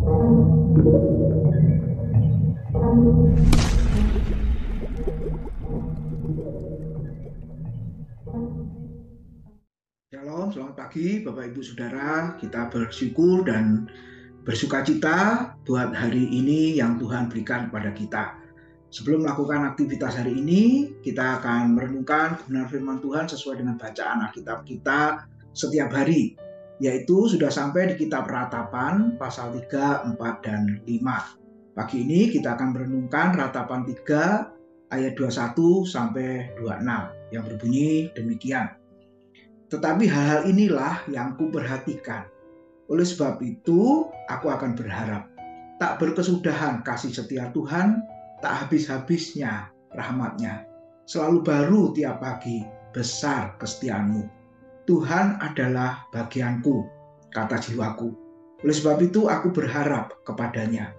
Shalom, selamat pagi Bapak Ibu Saudara. Kita bersyukur dan bersukacita buat hari ini yang Tuhan berikan kepada kita. Sebelum melakukan aktivitas hari ini, kita akan merenungkan kebenaran firman Tuhan sesuai dengan bacaan Alkitab kita setiap hari, yaitu sudah sampai di kitab Ratapan pasal 3, 4, dan 5. Pagi ini kita akan merenungkan Ratapan 3 ayat 21 sampai 26 yang berbunyi demikian. Tetapi hal-hal inilah yang kuperhatikan. Oleh sebab itu, aku akan berharap. Tak berkesudahan kasih setia Tuhan, tak habis-habisnya rahmat-Nya. Selalu baru tiap pagi, besar kesetiaan-Mu. Tuhan adalah bagianku, kata jiwaku. Oleh sebab itu, aku berharap kepada-Nya.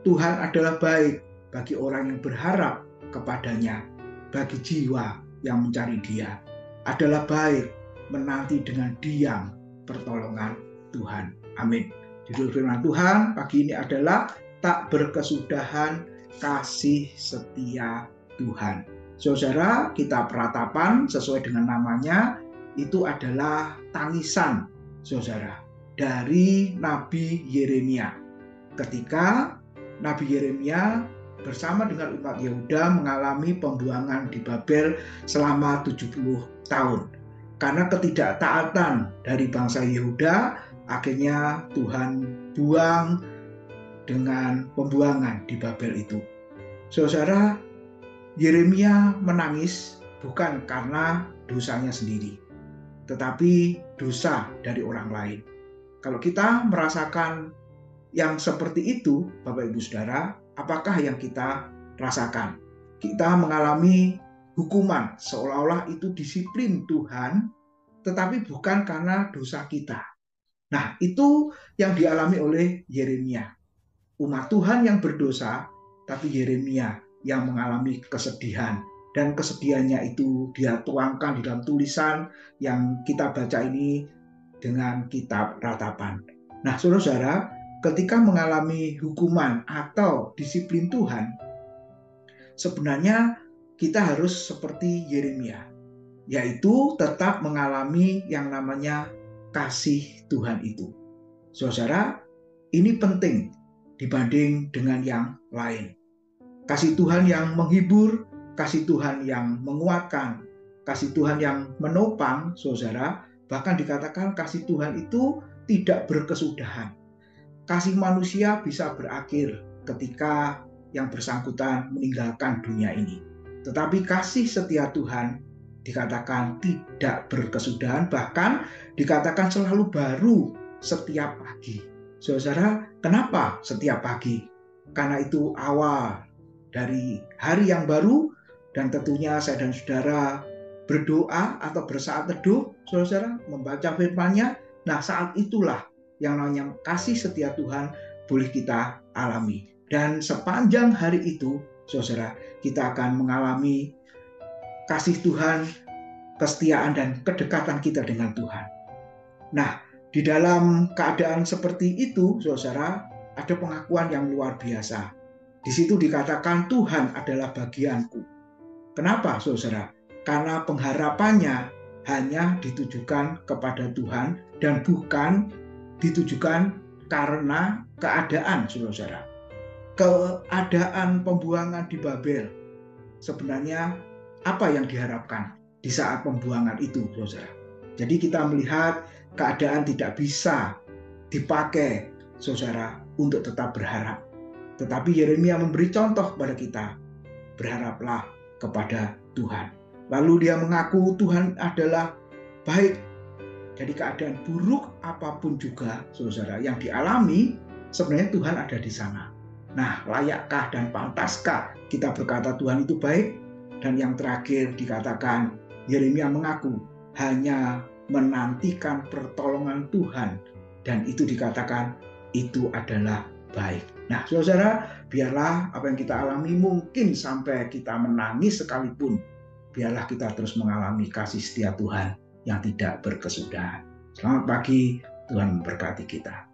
Tuhan adalah baik bagi orang yang berharap kepada-Nya, bagi jiwa yang mencari Dia. Adalah baik menanti dengan diam pertolongan Tuhan. Amin. Judul firman Tuhan pagi ini adalah tak berkesudahan kasih setia Tuhan. Saudara, kitab Ratapan sesuai dengan namanya itu adalah tangisan, saudara, dari Nabi Yeremia. Ketika Nabi Yeremia bersama dengan umat Yehuda mengalami pembuangan di Babel selama 70 tahun. Karena ketidaktaatan dari bangsa Yehuda, akhirnya Tuhan buang dengan pembuangan di Babel itu. Saudara, Yeremia menangis bukan karena dosanya sendiri, tetapi dosa dari orang lain. Kalau kita merasakan yang seperti itu, Bapak Ibu Saudara, apakah yang kita rasakan? Kita mengalami hukuman seolah-olah itu disiplin Tuhan, tetapi bukan karena dosa kita. Nah, itu yang dialami oleh Yeremia. Umat Tuhan yang berdosa, tapi Yeremia yang mengalami kesedihan. Dan kesedihannya itu dia tuangkan di dalam tulisan yang kita baca ini dengan kitab Ratapan. Nah, saudara-saudara, ketika mengalami hukuman atau disiplin Tuhan, sebenarnya kita harus seperti Yeremia, yaitu tetap mengalami yang namanya kasih Tuhan itu. Saudara, ini penting dibanding dengan yang lain. Kasih Tuhan yang menghibur, kasih Tuhan yang menguatkan, kasih Tuhan yang menopang, saudara, bahkan dikatakan kasih Tuhan itu tidak berkesudahan. Kasih manusia bisa berakhir ketika yang bersangkutan meninggalkan dunia ini. Tetapi kasih setia Tuhan dikatakan tidak berkesudahan, bahkan dikatakan selalu baru setiap pagi. Saudara, kenapa setiap pagi? Karena itu awal dari hari yang baru, dan tentunya saya dan saudara berdoa atau bersaat teduh, saudara membaca firman-Nya. Nah, saat itulah yang namanya kasih setia Tuhan boleh kita alami. Dan sepanjang hari itu, saudara, kita akan mengalami kasih Tuhan, kesetiaan dan kedekatan kita dengan Tuhan. Nah, di dalam keadaan seperti itu, saudara, ada pengakuan yang luar biasa. Di situ dikatakan Tuhan adalah bagianku. Kenapa, saudara? Karena pengharapannya hanya ditujukan kepada Tuhan dan bukan ditujukan karena keadaan, saudara. Keadaan pembuangan di Babel, sebenarnya apa yang diharapkan di saat pembuangan itu, saudara? Jadi kita melihat keadaan tidak bisa dipakai, saudara, untuk tetap berharap. Tetapi Yeremia memberi contoh kepada kita, berharaplah kepada Tuhan. Lalu dia mengaku Tuhan adalah baik. Jadi keadaan buruk apapun juga, saudara, yang dialami, sebenarnya Tuhan ada di sana. Nah, layakkah dan pantaskah kita berkata Tuhan itu baik? Dan yang terakhir dikatakan, Yeremia mengaku hanya menantikan pertolongan Tuhan. Dan itu dikatakan itu adalah baik. Nah, saudara, biarlah apa yang kita alami mungkin sampai kita menangis sekalipun, biarlah kita terus mengalami kasih setia Tuhan yang tidak berkesudahan. Selamat pagi, Tuhan memberkati kita.